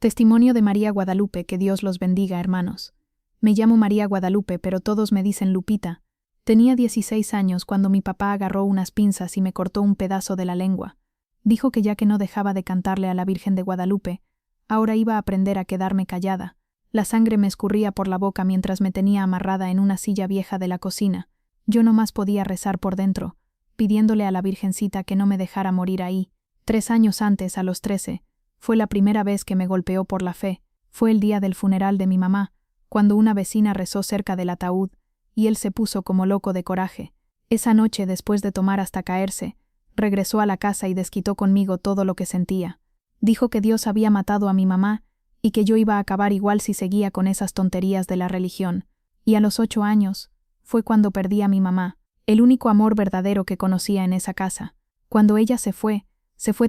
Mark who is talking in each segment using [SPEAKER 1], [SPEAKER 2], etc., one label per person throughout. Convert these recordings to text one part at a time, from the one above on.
[SPEAKER 1] Testimonio de María Guadalupe, que Dios los bendiga, hermanos. Me llamo María Guadalupe, pero todos me dicen Lupita. Tenía 16 años cuando mi papá agarró unas pinzas y me cortó un pedazo de la lengua. Dijo que ya que no dejaba de cantarle a la Virgen de Guadalupe, ahora iba a aprender a quedarme callada. La sangre me escurría por la boca mientras me tenía amarrada en una silla vieja de la cocina. Yo nomás podía rezar por dentro, pidiéndole a la Virgencita que no me dejara morir ahí. 3 años antes, a los 13, fue la primera vez que me golpeó por la fe. Fue el día del funeral de mi mamá, cuando una vecina rezó cerca del ataúd, y él se puso como loco de coraje. Esa noche, después de tomar hasta caerse, regresó a la casa y desquitó conmigo todo lo que sentía. Dijo que Dios había matado a mi mamá y que yo iba a acabar igual si seguía con esas tonterías de la religión. Y a los 8 años, fue cuando perdí a mi mamá, el único amor verdadero que conocía en esa casa. Cuando ella se fue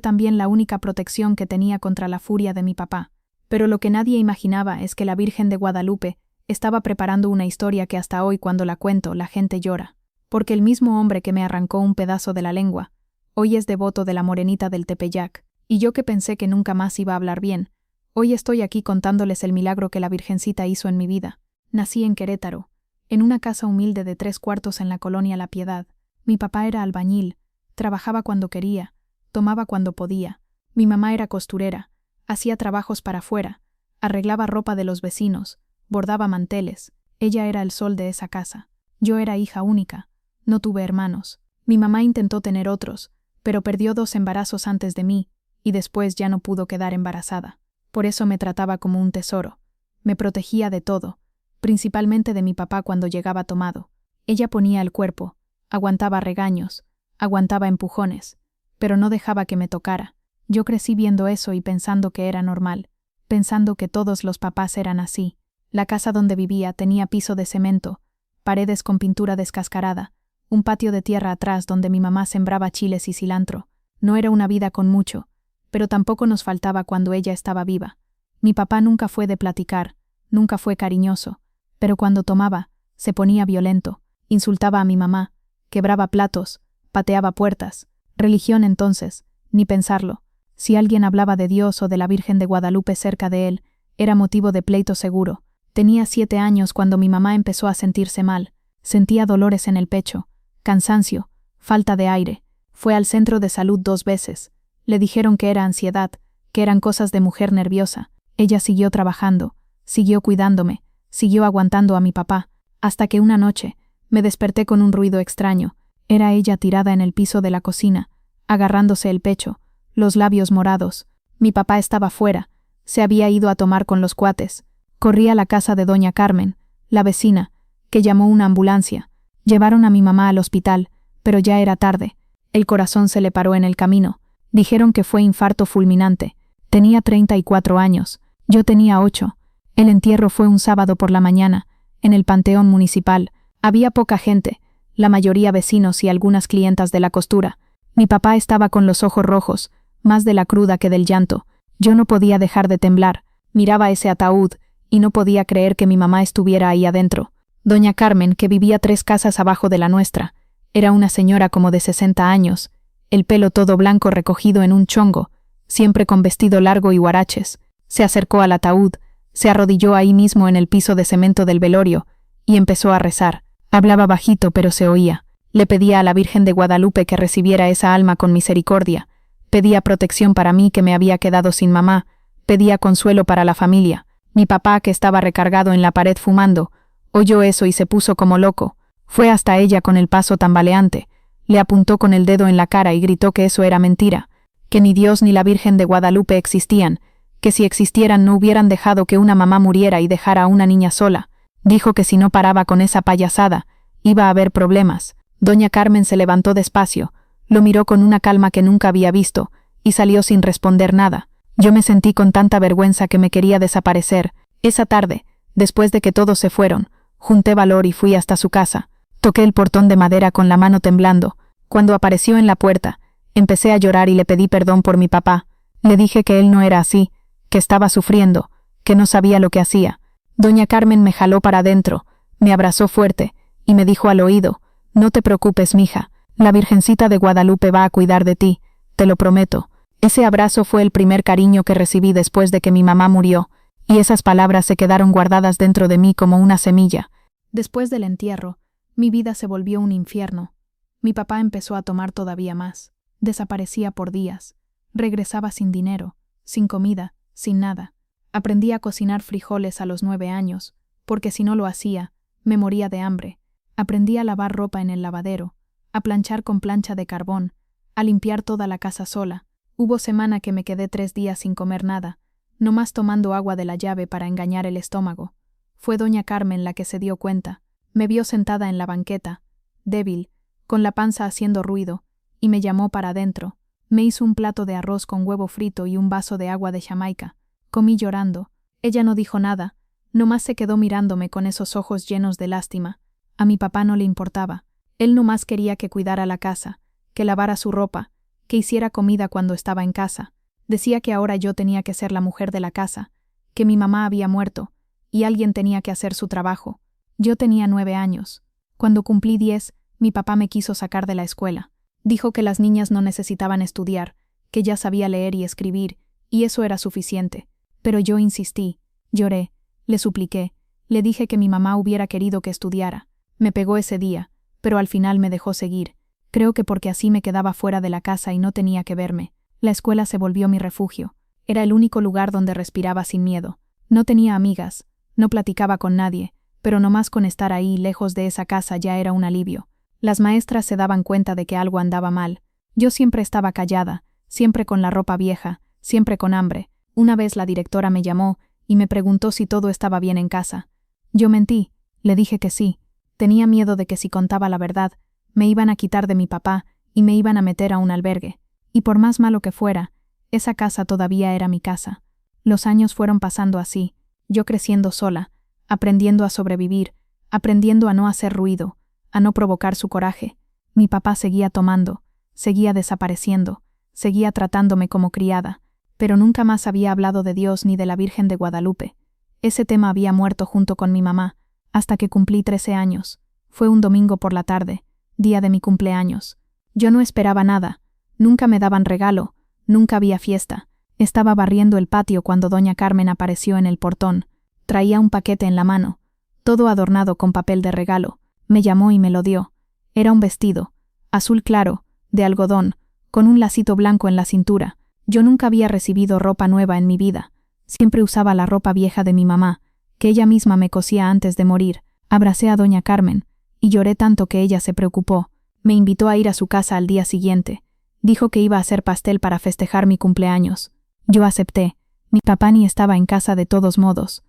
[SPEAKER 1] también la única protección que tenía contra la furia de mi papá. Pero lo que nadie imaginaba es que la Virgen de Guadalupe estaba preparando una historia que hasta hoy cuando la cuento la gente llora. Porque el mismo hombre que me arrancó un pedazo de la lengua, hoy es devoto de la Morenita del Tepeyac, y yo que pensé que nunca más iba a hablar bien, hoy estoy aquí contándoles el milagro que la Virgencita hizo en mi vida. Nací en Querétaro, en una casa humilde de 3 cuartos en la colonia La Piedad. Mi papá era albañil, trabajaba cuando quería, tomaba cuando podía. Mi mamá era costurera, hacía trabajos para afuera, arreglaba ropa de los vecinos, bordaba manteles. Ella era el sol de esa casa. Yo era hija única, no tuve hermanos. Mi mamá intentó tener otros, pero perdió 2 embarazos antes de mí, y después ya no pudo quedar embarazada. Por eso me trataba como un tesoro. Me protegía de todo, principalmente de mi papá cuando llegaba tomado. Ella ponía el cuerpo, aguantaba regaños, aguantaba empujones, pero no dejaba que me tocara. Yo crecí viendo eso y pensando que era normal, pensando que todos los papás eran así. La casa donde vivía tenía piso de cemento, paredes con pintura descascarada, un patio de tierra atrás donde mi mamá sembraba chiles y cilantro. No era una vida con mucho, pero tampoco nos faltaba cuando ella estaba viva. Mi papá nunca fue de platicar, nunca fue cariñoso, pero cuando tomaba, se ponía violento, insultaba a mi mamá, quebraba platos, pateaba puertas. Religión entonces, ni pensarlo. Si alguien hablaba de Dios o de la Virgen de Guadalupe cerca de él, era motivo de pleito seguro. Tenía 7 años cuando mi mamá empezó a sentirse mal. Sentía dolores en el pecho, cansancio, falta de aire. Fue al centro de salud 2 veces. Le dijeron que era ansiedad, que eran cosas de mujer nerviosa. Ella siguió trabajando, siguió cuidándome, siguió aguantando a mi papá, hasta que una noche me desperté con un ruido extraño. Era ella tirada en el piso de la cocina, agarrándose el pecho, los labios morados. Mi papá estaba fuera, se había ido a tomar con los cuates. Corrí a la casa de doña Carmen, la vecina, que llamó una ambulancia. Llevaron a mi mamá al hospital, pero ya era tarde. El corazón se le paró en el camino. Dijeron que fue infarto fulminante. Tenía 34 años, yo tenía 8. El entierro fue un sábado por la mañana, en el panteón municipal. Había poca gente, la mayoría vecinos y algunas clientas de la costura. Mi papá estaba con los ojos rojos, más de la cruda que del llanto. Yo no podía dejar de temblar. Miraba ese ataúd y no podía creer que mi mamá estuviera ahí adentro. Doña Carmen, que vivía 3 casas abajo de la nuestra, era una señora como de 60 años, el pelo todo blanco recogido en un chongo, siempre con vestido largo y huaraches. Se acercó al ataúd, se arrodilló ahí mismo en el piso de cemento del velorio y empezó a rezar. Hablaba bajito pero se oía. Le pedía a la Virgen de Guadalupe que recibiera esa alma con misericordia. Pedía protección para mí que me había quedado sin mamá. Pedía consuelo para la familia. Mi papá, que estaba recargado en la pared fumando, oyó eso y se puso como loco. Fue hasta ella con el paso tambaleante. Le apuntó con el dedo en la cara y gritó que eso era mentira, que ni Dios ni la Virgen de Guadalupe existían, que si existieran no hubieran dejado que una mamá muriera y dejara a una niña sola. Dijo que si no paraba con esa payasada, iba a haber problemas. Doña Carmen se levantó despacio, lo miró con una calma que nunca había visto, y salió sin responder nada. Yo me sentí con tanta vergüenza que me quería desaparecer. Esa tarde, después de que todos se fueron, junté valor y fui hasta su casa. Toqué el portón de madera con la mano temblando. Cuando apareció en la puerta, empecé a llorar y le pedí perdón por mi papá. Le dije que él no era así, que estaba sufriendo, que no sabía lo que hacía. Doña Carmen me jaló para adentro, me abrazó fuerte y me dijo al oído: «No te preocupes, mija, la Virgencita de Guadalupe va a cuidar de ti, te lo prometo». Ese abrazo fue el primer cariño que recibí después de que mi mamá murió, y esas palabras se quedaron guardadas dentro de mí como una semilla. Después del entierro, mi vida se volvió un infierno. Mi papá empezó a tomar todavía más. Desaparecía por días. Regresaba sin dinero, sin comida, sin nada. Aprendí a cocinar frijoles a los 9 años, porque si no lo hacía, me moría de hambre. Aprendí a lavar ropa en el lavadero, a planchar con plancha de carbón, a limpiar toda la casa sola. Hubo semana que me quedé 3 días sin comer nada, nomás tomando agua de la llave para engañar el estómago. Fue doña Carmen la que se dio cuenta. Me vio sentada en la banqueta, débil, con la panza haciendo ruido, y me llamó para adentro. Me hizo un plato de arroz con huevo frito y un vaso de agua de Jamaica. Comí llorando. Ella no dijo nada, nomás se quedó mirándome con esos ojos llenos de lástima. A mi papá no le importaba. Él nomás quería que cuidara la casa, que lavara su ropa, que hiciera comida cuando estaba en casa. Decía que ahora yo tenía que ser la mujer de la casa, que mi mamá había muerto, y alguien tenía que hacer su trabajo. Yo tenía 9 años. Cuando cumplí 10, mi papá me quiso sacar de la escuela. Dijo que las niñas no necesitaban estudiar, que ya sabía leer y escribir, y eso era suficiente. Pero yo insistí, lloré, le supliqué, le dije que mi mamá hubiera querido que estudiara. Me pegó ese día, pero al final me dejó seguir. Creo que porque así me quedaba fuera de la casa y no tenía que verme. La escuela se volvió mi refugio. Era el único lugar donde respiraba sin miedo. No tenía amigas, no platicaba con nadie, pero nomás con estar ahí, lejos de esa casa, ya era un alivio. Las maestras se daban cuenta de que algo andaba mal. Yo siempre estaba callada, siempre con la ropa vieja, siempre con hambre. Una vez la directora me llamó y me preguntó si todo estaba bien en casa. Yo mentí, le dije que sí. Tenía miedo de que si contaba la verdad, me iban a quitar de mi papá y me iban a meter a un albergue. Y por más malo que fuera, esa casa todavía era mi casa. Los años fueron pasando así, yo creciendo sola, aprendiendo a sobrevivir, aprendiendo a no hacer ruido, a no provocar su coraje. Mi papá seguía tomando, seguía desapareciendo, seguía tratándome como criada, pero nunca más había hablado de Dios ni de la Virgen de Guadalupe. Ese tema había muerto junto con mi mamá, hasta que cumplí 13 años. Fue un domingo por la tarde, día de mi cumpleaños. Yo no esperaba nada, nunca me daban regalo, nunca había fiesta. Estaba barriendo el patio cuando doña Carmen apareció en el portón. Traía un paquete en la mano, todo adornado con papel de regalo. Me llamó y me lo dio. Era un vestido, azul claro, de algodón, con un lacito blanco en la cintura. Yo nunca había recibido ropa nueva en mi vida. Siempre usaba la ropa vieja de mi mamá, que ella misma me cosía antes de morir. Abracé a doña Carmen, y lloré tanto que ella se preocupó. Me invitó a ir a su casa al día siguiente. Dijo que iba a hacer pastel para festejar mi cumpleaños. Yo acepté. Mi papá ni estaba en casa de todos modos.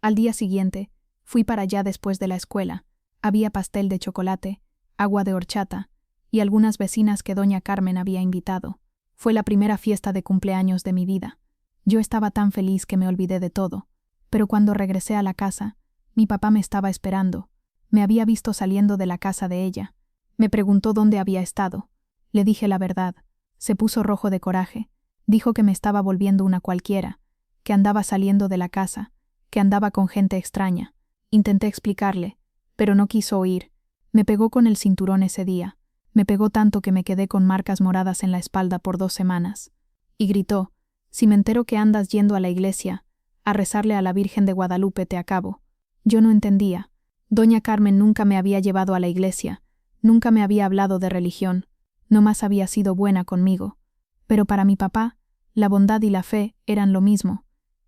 [SPEAKER 1] Al día siguiente, fui para allá después de la escuela. Había pastel de chocolate, agua de horchata, y algunas vecinas que doña Carmen había invitado. Fue la primera fiesta de cumpleaños de mi vida. Yo estaba tan feliz que me olvidé de todo. Pero cuando regresé a la casa, mi papá me estaba esperando. Me había visto saliendo de la casa de ella. Me preguntó dónde había estado. Le dije la verdad. Se puso rojo de coraje. Dijo que me estaba volviendo una cualquiera, que andaba saliendo de la casa, que andaba con gente extraña. Intenté explicarle, pero no quiso oír. Me pegó con el cinturón ese día. Me pegó tanto que me quedé con marcas moradas en la espalda por 2 semanas. Y gritó, si me entero que andas yendo a la iglesia, a rezarle a la Virgen de Guadalupe te acabo. Yo no entendía. Doña Carmen nunca me había llevado a la iglesia, nunca me había hablado de religión, nomás había sido buena conmigo. Pero para mi papá, la bondad y la fe eran lo mismo,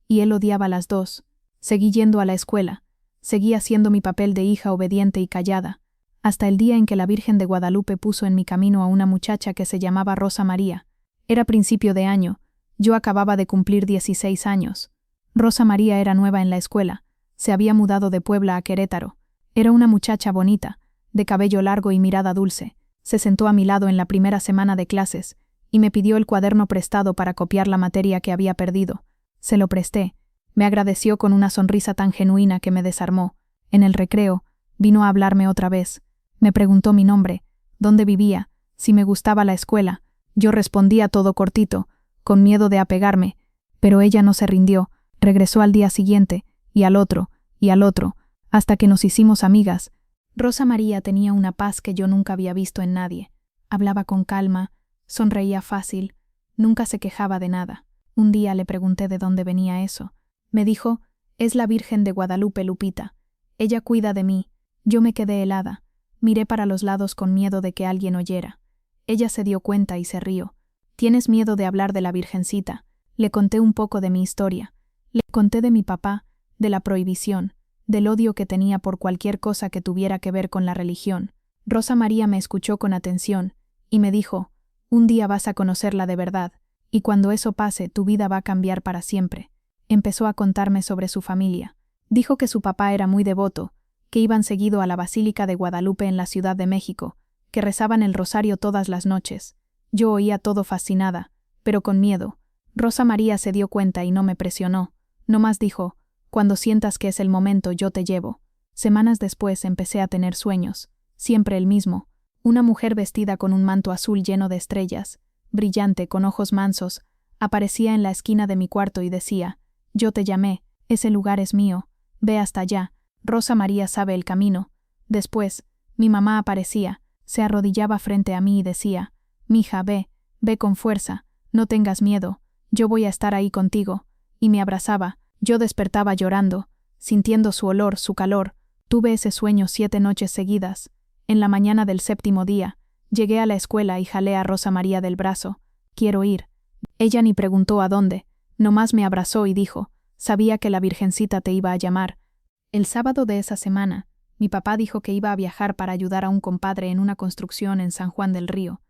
[SPEAKER 1] y él odiaba las dos. Seguí yendo a la escuela, seguí haciendo mi papel de hija obediente y callada, hasta el día en que la Virgen de Guadalupe puso en mi camino a una muchacha que se llamaba Rosa María. Era principio de año, yo acababa de cumplir 16 años. Rosa María era nueva en la escuela, se había mudado de Puebla a Querétaro. Era una muchacha bonita, de cabello largo y mirada dulce. Se sentó a mi lado en la primera semana de clases, y me pidió el cuaderno prestado para copiar la materia que había perdido. Se lo presté. Me agradeció con una sonrisa tan genuina que me desarmó. En el recreo, vino a hablarme otra vez. Me preguntó mi nombre, dónde vivía, si me gustaba la escuela. Yo respondía todo cortito, con miedo de apegarme, pero ella no se rindió. Regresó al día siguiente, y al otro, hasta que nos hicimos amigas. Rosa María tenía una paz que yo nunca había visto en nadie. Hablaba con calma, sonreía fácil, Nunca se quejaba de nada. Un día le pregunté de dónde venía eso. Me dijo, es la Virgen de Guadalupe, Lupita. Ella cuida de mí. Yo me quedé helada. Miré para los lados con miedo de que alguien oyera. Ella se dio cuenta y se rió. ¿Tienes miedo de hablar de la Virgencita? Le conté un poco de mi historia. Le conté de mi papá, de la prohibición, del odio que tenía por cualquier cosa que tuviera que ver con la religión. Rosa María me escuchó con atención y me dijo, un día vas a conocerla de verdad, y cuando eso pase tu vida va a cambiar para siempre. Empezó a contarme sobre su familia. Dijo que su papá era muy devoto, que iban seguido a la Basílica de Guadalupe en la Ciudad de México, que rezaban el rosario todas las noches. Yo oía todo fascinada, pero con miedo. Rosa María se dio cuenta y no me presionó. Nomás dijo, cuando sientas que es el momento yo te llevo. Semanas después empecé a tener sueños, siempre el mismo. Una mujer vestida con un manto azul lleno de estrellas, brillante, con ojos mansos, aparecía en la esquina de mi cuarto y decía, yo te llamé, ese lugar es mío, ve hasta allá, Rosa María sabe el camino. Después, mi mamá aparecía, se arrodillaba frente a mí y decía, mija, ve con fuerza, no tengas miedo, yo voy a estar ahí contigo, y me abrazaba. Yo despertaba llorando, sintiendo su olor, su calor. Tuve ese sueño 7 noches seguidas. En la mañana del 7º día, llegué a la escuela y jalé a Rosa María del brazo. Quiero ir. Ella ni preguntó a dónde, nomás me abrazó y dijo, sabía que la Virgencita te iba a llamar. El sábado de esa semana, mi papá dijo que iba a viajar para ayudar a un compadre en una construcción en San Juan del Río.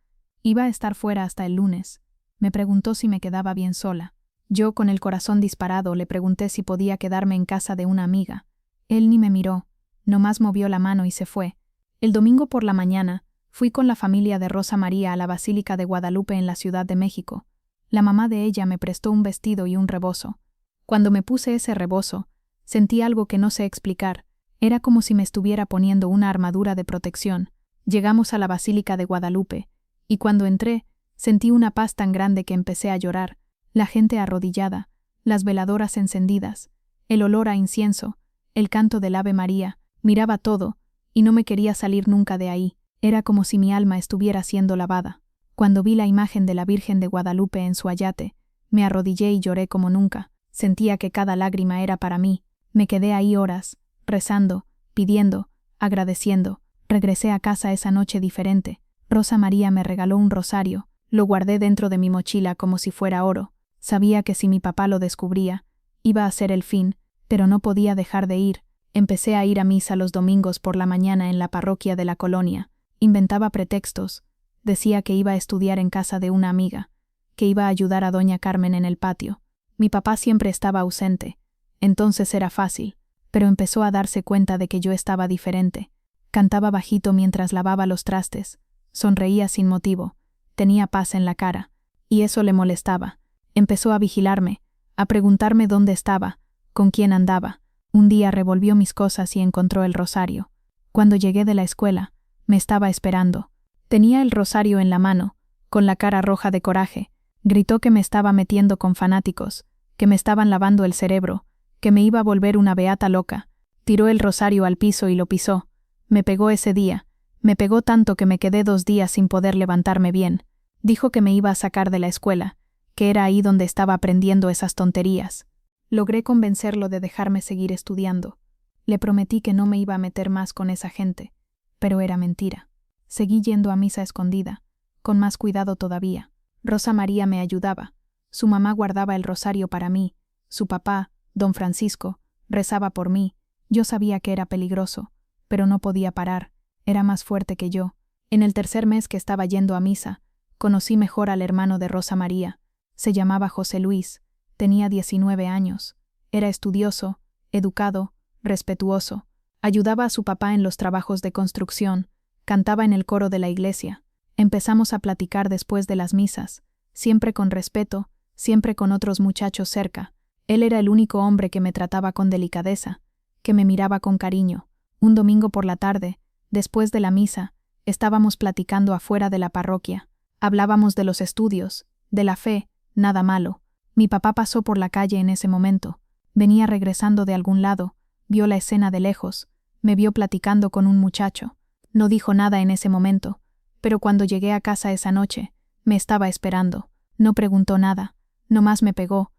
[SPEAKER 1] Iba a estar fuera hasta el lunes. Me preguntó si me quedaba bien sola. Yo, con el corazón disparado, le pregunté si podía quedarme en casa de una amiga. Él ni me miró, nomás movió la mano y se fue. El domingo por la mañana, fui con la familia de Rosa María a la Basílica de Guadalupe en la Ciudad de México. La mamá de ella me prestó un vestido y un rebozo. Cuando me puse ese rebozo, sentí algo que no sé explicar. Era como si me estuviera poniendo una armadura de protección. Llegamos a la Basílica de Guadalupe, y cuando entré, sentí una paz tan grande que empecé a llorar. La gente arrodillada, las veladoras encendidas, el olor a incienso, el canto del Ave María, miraba todo, y no me quería salir nunca de ahí. Era como si mi alma estuviera siendo lavada. Cuando vi la imagen de la Virgen de Guadalupe en su ayate, me arrodillé y lloré como nunca. Sentía que cada lágrima era para mí. Me quedé ahí horas, rezando, pidiendo, agradeciendo. Regresé a casa esa noche diferente. Rosa María me regaló un rosario. Lo guardé dentro de mi mochila como si fuera oro. Sabía que si mi papá lo descubría, iba a ser el fin, pero no podía dejar de ir. Empecé a ir a misa los domingos por la mañana en la parroquia de la colonia. Inventaba pretextos. Decía que iba a estudiar en casa de una amiga, que iba a ayudar a doña Carmen en el patio. Mi papá siempre estaba ausente, entonces era fácil, pero empezó a darse cuenta de que yo estaba diferente. Cantaba bajito mientras lavaba los trastes. Sonreía sin motivo. Tenía paz en la cara, y eso le molestaba. Empezó a vigilarme, a preguntarme dónde estaba, con quién andaba. Un día revolvió mis cosas y encontró el rosario. Cuando llegué de la escuela, me estaba esperando. Tenía el rosario en la mano, con la cara roja de coraje. Gritó que me estaba metiendo con fanáticos, que me estaban lavando el cerebro, que me iba a volver una beata loca. Tiró el rosario al piso y lo pisó. Me pegó ese día. Me pegó tanto que me quedé 2 días sin poder levantarme bien. Dijo que me iba a sacar de la escuela, que era ahí donde estaba aprendiendo esas tonterías. Logré convencerlo de dejarme seguir estudiando. Le prometí que no me iba a meter más con esa gente, pero era mentira. Seguí yendo a misa escondida, con más cuidado todavía. Rosa María me ayudaba. Su mamá guardaba el rosario para mí. Su papá, don Francisco, rezaba por mí. Yo sabía que era peligroso, pero no podía parar. Era más fuerte que yo. En el 3er mes que estaba yendo a misa, conocí mejor al hermano de Rosa María. Se llamaba José Luis. Tenía 19 años. Era estudioso, educado, respetuoso. Ayudaba a su papá en los trabajos de construcción. Cantaba en el coro de la iglesia. Empezamos a platicar después de las misas, siempre con respeto, siempre con otros muchachos cerca. Él era el único hombre que me trataba con delicadeza, que me miraba con cariño. Un domingo por la tarde, después de la misa, estábamos platicando afuera de la parroquia. Hablábamos de los estudios, de la fe, nada malo. Mi papá pasó por la calle en ese momento. Venía regresando de algún lado, vio la escena de lejos, me vio platicando con un muchacho. No dijo nada en ese momento, pero cuando llegué a casa esa noche, me estaba esperando. No preguntó nada, nomás me pegó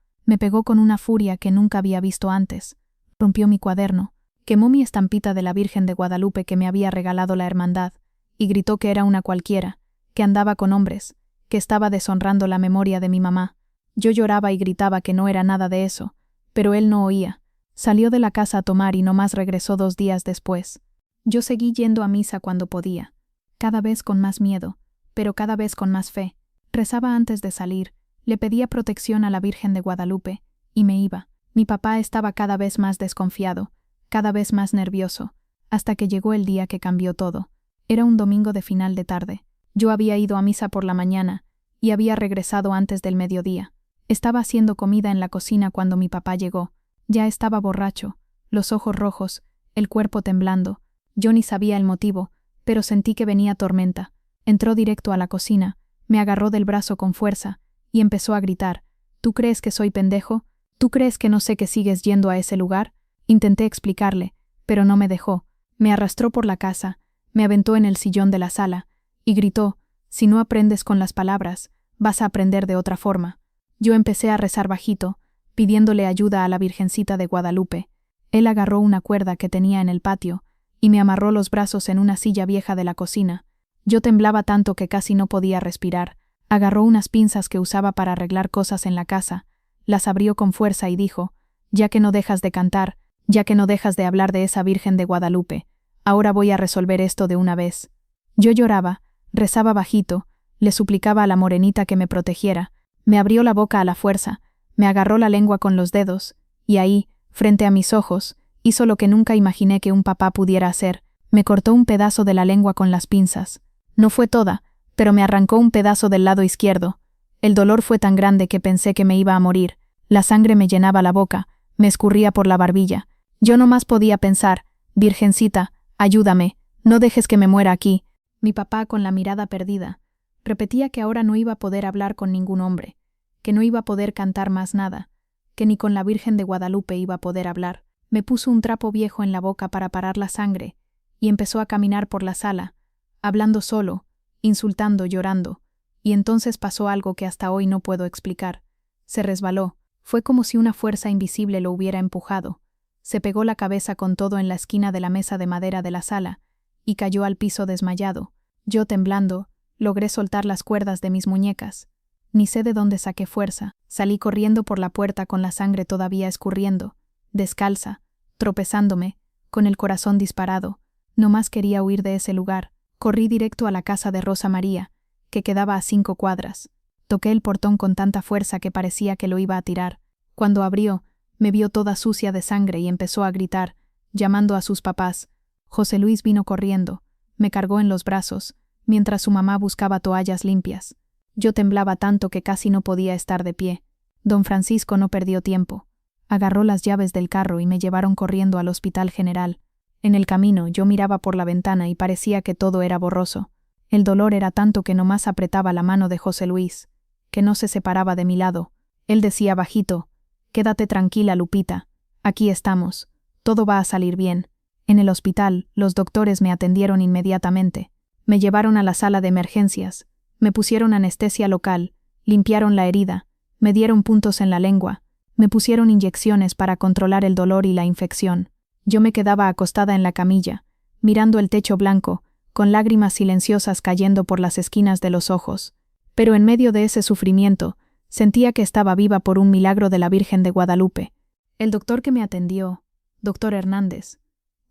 [SPEAKER 1] con una furia que nunca había visto antes. Rompió mi cuaderno, quemó mi estampita de la Virgen de Guadalupe que me había regalado la hermandad, y gritó que era una cualquiera, que andaba con hombres, que estaba deshonrando la memoria de mi mamá. Yo lloraba y gritaba que no era nada de eso, pero él no oía. Salió de la casa a tomar y nomás regresó 2 días después. Yo seguí yendo a misa cuando podía, cada vez con más miedo, pero cada vez con más fe. Rezaba antes de salir, le pedía protección a la Virgen de Guadalupe, y me iba. Mi papá estaba cada vez más desconfiado, cada vez más nervioso, hasta que llegó el día que cambió todo. Era un domingo de final de tarde. Yo había ido a misa por la mañana, y había regresado antes del mediodía. Estaba haciendo comida en la cocina cuando mi papá llegó. Ya estaba borracho, los ojos rojos, el cuerpo temblando. Yo ni sabía el motivo, pero sentí que venía tormenta. Entró directo a la cocina, me agarró del brazo con fuerza, y empezó a gritar: ¿Tú crees que soy pendejo? ¿Tú crees que no sé que sigues yendo a ese lugar? Intenté explicarle, pero no me dejó. Me arrastró por la casa, me aventó en el sillón de la sala, y gritó: si no aprendes con las palabras, vas a aprender de otra forma. Yo empecé a rezar bajito, pidiéndole ayuda a la Virgencita de Guadalupe. Él agarró una cuerda que tenía en el patio, y me amarró los brazos en una silla vieja de la cocina. Yo temblaba tanto que casi no podía respirar. Agarró unas pinzas que usaba para arreglar cosas en la casa, las abrió con fuerza y dijo: ya que no dejas de cantar, ya que no dejas de hablar de esa Virgen de Guadalupe, ahora voy a resolver esto de una vez. Yo lloraba, rezaba bajito, le suplicaba a la morenita que me protegiera, me abrió la boca a la fuerza, me agarró la lengua con los dedos, y ahí, frente a mis ojos, hizo lo que nunca imaginé que un papá pudiera hacer: me cortó un pedazo de la lengua con las pinzas. No fue toda, pero me arrancó un pedazo del lado izquierdo. El dolor fue tan grande que pensé que me iba a morir. La sangre me llenaba la boca, me escurría por la barbilla. Yo nomás podía pensar: Virgencita, ayúdame, no dejes que me muera aquí. Mi papá, con la mirada perdida, repetía que ahora no iba a poder hablar con ningún hombre, que no iba a poder cantar más nada, que ni con la Virgen de Guadalupe iba a poder hablar. Me puso un trapo viejo en la boca para parar la sangre, y empezó a caminar por la sala, hablando solo, insultando, llorando, y entonces pasó algo que hasta hoy no puedo explicar. Se resbaló, fue como si una fuerza invisible lo hubiera empujado. Se pegó la cabeza con todo en la esquina de la mesa de madera de la sala, y cayó al piso desmayado. Yo, temblando, logré soltar las cuerdas de mis muñecas. Ni sé de dónde saqué fuerza. Salí corriendo por la puerta con la sangre todavía escurriendo, descalza, tropezándome, con el corazón disparado. No más quería huir de ese lugar. Corrí directo a la casa de Rosa María, que quedaba a 5 cuadras. Toqué el portón con tanta fuerza que parecía que lo iba a tirar. Cuando abrió, me vio toda sucia de sangre y empezó a gritar, llamando a sus papás. José Luis vino corriendo, me cargó en los brazos, mientras su mamá buscaba toallas limpias. Yo temblaba tanto que casi no podía estar de pie. Don Francisco no perdió tiempo. Agarró las llaves del carro y me llevaron corriendo al Hospital General. En el camino yo miraba por la ventana y parecía que todo era borroso. El dolor era tanto que nomás apretaba la mano de José Luis, que no se separaba de mi lado. Él decía bajito: quédate tranquila, Lupita, aquí estamos, todo va a salir bien. En el hospital, los doctores me atendieron inmediatamente. Me llevaron a la sala de emergencias, me pusieron anestesia local, limpiaron la herida, me dieron puntos en la lengua, me pusieron inyecciones para controlar el dolor y la infección. Yo me quedaba acostada en la camilla, mirando el techo blanco, con lágrimas silenciosas cayendo por las esquinas de los ojos. Pero en medio de ese sufrimiento, sentía que estaba viva por un milagro de la Virgen de Guadalupe. El doctor que me atendió, doctor Hernández,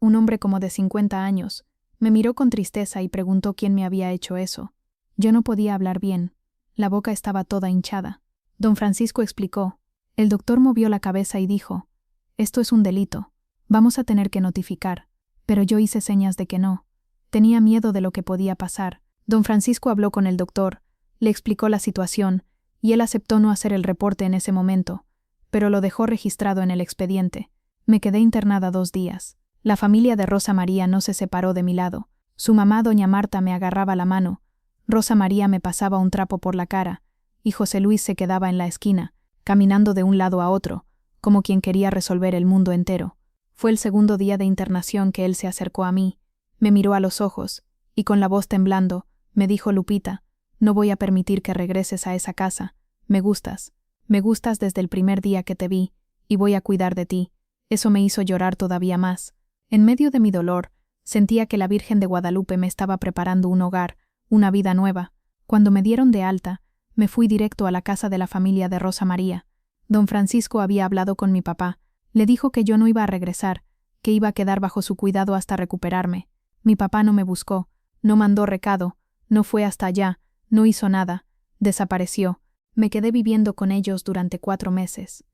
[SPEAKER 1] un hombre como de 50 años, me miró con tristeza y preguntó quién me había hecho eso. Yo no podía hablar bien, la boca estaba toda hinchada. Don Francisco explicó. El doctor movió la cabeza y dijo: esto es un delito, vamos a tener que notificar. Pero yo hice señas de que no. Tenía miedo de lo que podía pasar. Don Francisco habló con el doctor, le explicó la situación, y él aceptó no hacer el reporte en ese momento, pero lo dejó registrado en el expediente. Me quedé internada 2 días. La familia de Rosa María no se separó de mi lado. Su mamá, doña Marta, me agarraba la mano, Rosa María me pasaba un trapo por la cara, y José Luis se quedaba en la esquina, caminando de un lado a otro, como quien quería resolver el mundo entero. Fue el 2.º día de internación que él se acercó a mí, me miró a los ojos, y con la voz temblando, me dijo: Lupita, no voy a permitir que regreses a esa casa, Me gustas. Me gustas desde el primer día que te vi, y voy a cuidar de ti. Eso me hizo llorar todavía más. En medio de mi dolor, sentía que la Virgen de Guadalupe me estaba preparando un hogar, una vida nueva. Cuando me dieron de alta, me fui directo a la casa de la familia de Rosa María. Don Francisco había hablado con mi papá. Le dijo que yo no iba a regresar, que iba a quedar bajo su cuidado hasta recuperarme. Mi papá no me buscó, no mandó recado, no fue hasta allá, no hizo nada, desapareció. Me quedé viviendo con ellos durante 4 meses.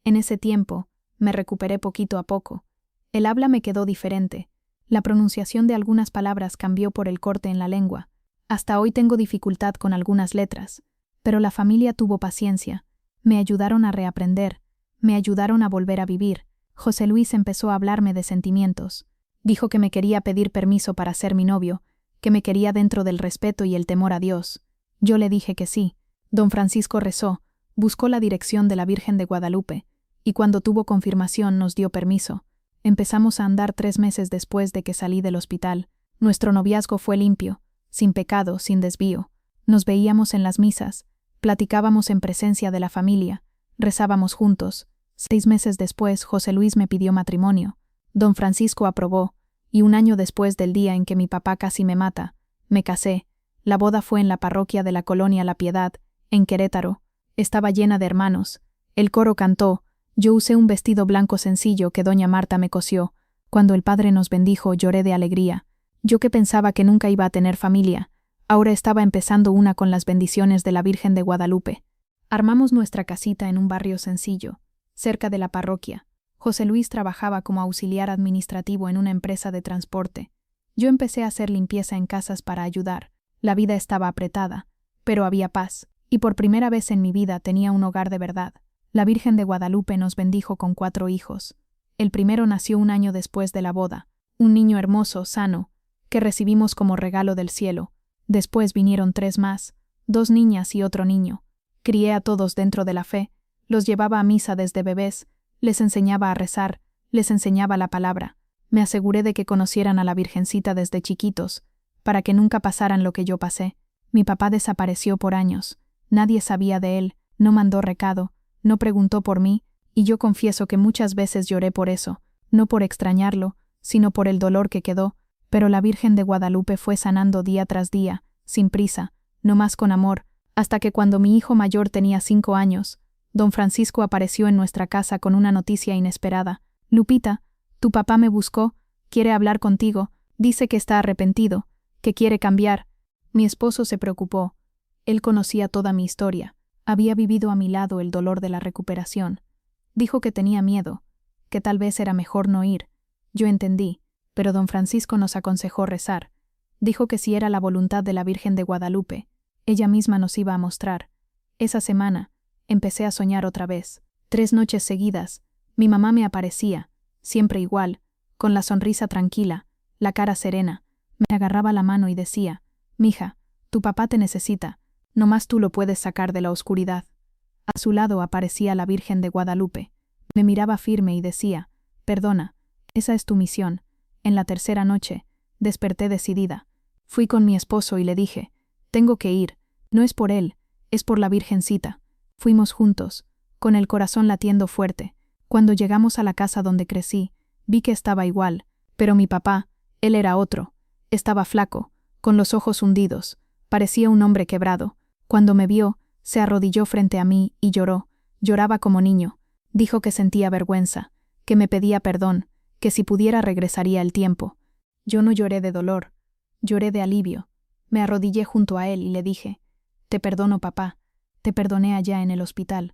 [SPEAKER 1] En ese tiempo, me recuperé poquito a poco. El habla me quedó diferente. La pronunciación de algunas palabras cambió por el corte en la lengua. Hasta hoy tengo dificultad con algunas letras. Pero la familia tuvo paciencia. Me ayudaron a reaprender. Me ayudaron a volver a vivir. José Luis empezó a hablarme de sentimientos. Dijo que me quería pedir permiso para ser mi novio, que me quería dentro del respeto y el temor a Dios. Yo le dije que sí. Don Francisco rezó, buscó la dirección de la Virgen de Guadalupe, y cuando tuvo confirmación nos dio permiso. Empezamos a andar 3 meses después de que salí del hospital. Nuestro noviazgo fue limpio, sin pecado, sin desvío. Nos veíamos en las misas, platicábamos en presencia de la familia, rezábamos juntos. 6 meses después, José Luis me pidió matrimonio. Don Francisco aprobó, y 1 año después del día en que mi papá casi me mata, me casé. La boda fue en la parroquia de la colonia La Piedad, en Querétaro. Estaba llena de hermanos. El coro cantó. Yo usé un vestido blanco sencillo que doña Marta me cosió. Cuando el padre nos bendijo, lloré de alegría. Yo que pensaba que nunca iba a tener familia, ahora estaba empezando una con las bendiciones de la Virgen de Guadalupe. Armamos nuestra casita en un barrio sencillo, cerca de la parroquia. José Luis trabajaba como auxiliar administrativo en una empresa de transporte. Yo empecé a hacer limpieza en casas para ayudar. La vida estaba apretada, pero había paz. Y por primera vez en mi vida tenía un hogar de verdad. La Virgen de Guadalupe nos bendijo con 4 hijos. El primero nació 1 año después de la boda, un niño hermoso, sano, que recibimos como regalo del cielo. Después vinieron 3 más, 2 niñas y otro niño. Crié a todos dentro de la fe, los llevaba a misa desde bebés, les enseñaba a rezar, les enseñaba la palabra. Me aseguré de que conocieran a la Virgencita desde chiquitos, para que nunca pasaran lo que yo pasé. Mi papá desapareció por años. Nadie sabía de él, no mandó recado, no preguntó por mí, y yo confieso que muchas veces lloré por eso, no por extrañarlo, sino por el dolor que quedó, pero la Virgen de Guadalupe fue sanando día tras día, sin prisa, no más con amor, hasta que cuando mi hijo mayor tenía 5 años, don Francisco apareció en nuestra casa con una noticia inesperada. Lupita, tu papá me buscó, quiere hablar contigo, dice que está arrepentido, que quiere cambiar. Mi esposo se preocupó. Él conocía toda mi historia, había vivido a mi lado el dolor de la recuperación. Dijo que tenía miedo, que tal vez era mejor no ir. Yo entendí, pero don Francisco nos aconsejó rezar. Dijo que si era la voluntad de la Virgen de Guadalupe, ella misma nos iba a mostrar. Esa semana, empecé a soñar otra vez. 3 noches seguidas, mi mamá me aparecía, siempre igual, con la sonrisa tranquila, la cara serena. Me agarraba la mano y decía, «Mija, tu papá te necesita. Nomás tú lo puedes sacar de la oscuridad». A su lado aparecía la Virgen de Guadalupe. Me miraba firme y decía, «Perdona, esa es tu misión». En la 3.ª noche, desperté decidida. Fui con mi esposo y le dije, «Tengo que ir. No es por él, es por la Virgencita». Fuimos juntos, con el corazón latiendo fuerte. Cuando llegamos a la casa donde crecí, vi que estaba igual, pero mi papá, él era otro. Estaba flaco, con los ojos hundidos, parecía un hombre quebrado. Cuando me vio, se arrodilló frente a mí y lloró. Lloraba como niño. Dijo que sentía vergüenza, que me pedía perdón, que si pudiera regresaría el tiempo. Yo no lloré de dolor, lloré de alivio. Me arrodillé junto a él y le dije, «Te perdono, papá, te perdoné allá en el hospital».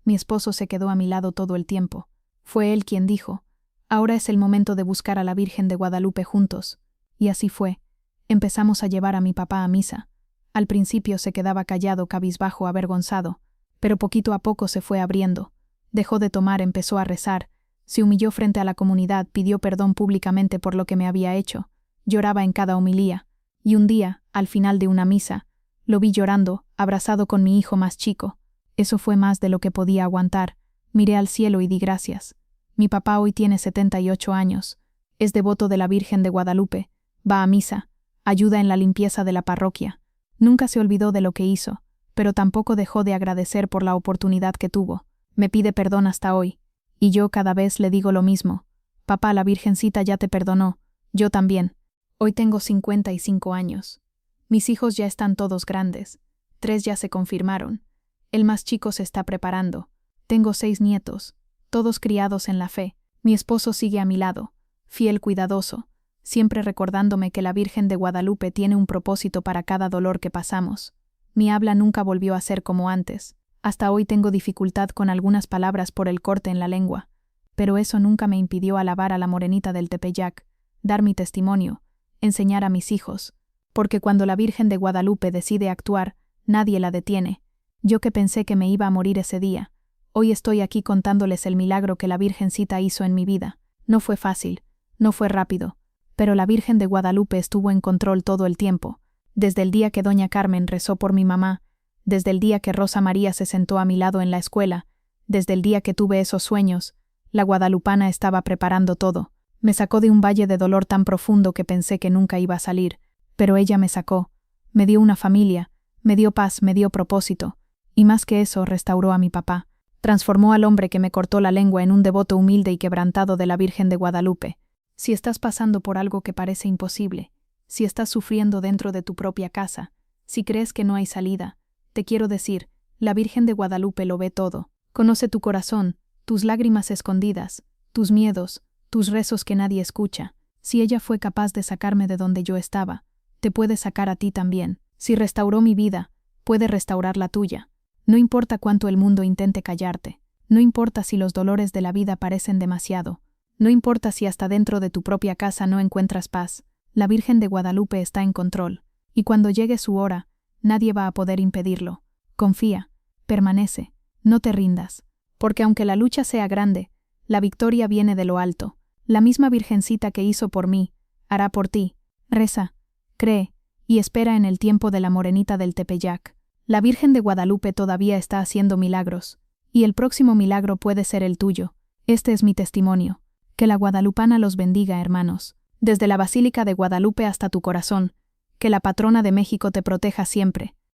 [SPEAKER 1] Mi esposo se quedó a mi lado todo el tiempo. Fue él quien dijo, «Ahora es el momento de buscar a la Virgen de Guadalupe juntos». Y así fue. Empezamos a llevar a mi papá a misa. Al principio se quedaba callado, cabizbajo, avergonzado, pero poquito a poco se fue abriendo. Dejó de tomar, empezó a rezar. Se humilló frente a la comunidad, pidió perdón públicamente por lo que me había hecho. Lloraba en cada homilía. Y un día, al final de una misa, lo vi llorando, abrazado con mi hijo más chico. Eso fue más de lo que podía aguantar. Miré al cielo y di gracias. Mi papá hoy tiene 78 años. Es devoto de la Virgen de Guadalupe. Va a misa. Ayuda en la limpieza de la parroquia. Nunca se olvidó de lo que hizo, pero tampoco dejó de agradecer por la oportunidad que tuvo. Me pide perdón hasta hoy. Y yo cada vez le digo lo mismo. Papá, la Virgencita ya te perdonó. Yo también. Hoy tengo 55 años. Mis hijos ya están todos grandes. 3 ya se confirmaron. El más chico se está preparando. Tengo 6 nietos, todos criados en la fe. Mi esposo sigue a mi lado, fiel, cuidadoso, siempre recordándome que la Virgen de Guadalupe tiene un propósito para cada dolor que pasamos. Mi habla nunca volvió a ser como antes. Hasta hoy tengo dificultad con algunas palabras por el corte en la lengua, pero eso nunca me impidió alabar a la morenita del Tepeyac, dar mi testimonio, enseñar a mis hijos, porque cuando la Virgen de Guadalupe decide actuar, nadie la detiene. Yo que pensé que me iba a morir ese día, hoy estoy aquí contándoles el milagro que la Virgencita hizo en mi vida. No fue fácil, no fue rápido, pero la Virgen de Guadalupe estuvo en control todo el tiempo, desde el día que doña Carmen rezó por mi mamá, desde el día que Rosa María se sentó a mi lado en la escuela, desde el día que tuve esos sueños, la guadalupana estaba preparando todo. Me sacó de un valle de dolor tan profundo que pensé que nunca iba a salir, pero ella me sacó, me dio una familia, me dio paz, me dio propósito, y más que eso, restauró a mi papá. Transformó al hombre que me cortó la lengua en un devoto humilde y quebrantado de la Virgen de Guadalupe. Si estás pasando por algo que parece imposible, si estás sufriendo dentro de tu propia casa, si crees que no hay salida, te quiero decir, la Virgen de Guadalupe lo ve todo. Conoce tu corazón, tus lágrimas escondidas, tus miedos, tus rezos que nadie escucha. Si ella fue capaz de sacarme de donde yo estaba, te puede sacar a ti también. Si restauró mi vida, puede restaurar la tuya. No importa cuánto el mundo intente callarte, no importa si los dolores de la vida parecen demasiado, no importa si hasta dentro de tu propia casa no encuentras paz, la Virgen de Guadalupe está en control, y cuando llegue su hora, nadie va a poder impedirlo. Confía, permanece, no te rindas, porque aunque la lucha sea grande, la victoria viene de lo alto. La misma Virgencita que hizo por mí, hará por ti. Reza, cree, y espera en el tiempo de la morenita del Tepeyac. La Virgen de Guadalupe todavía está haciendo milagros, y el próximo milagro puede ser el tuyo. Este es mi testimonio. Que la guadalupana los bendiga, hermanos. Desde la Basílica de Guadalupe hasta tu corazón, que la patrona de México te proteja siempre.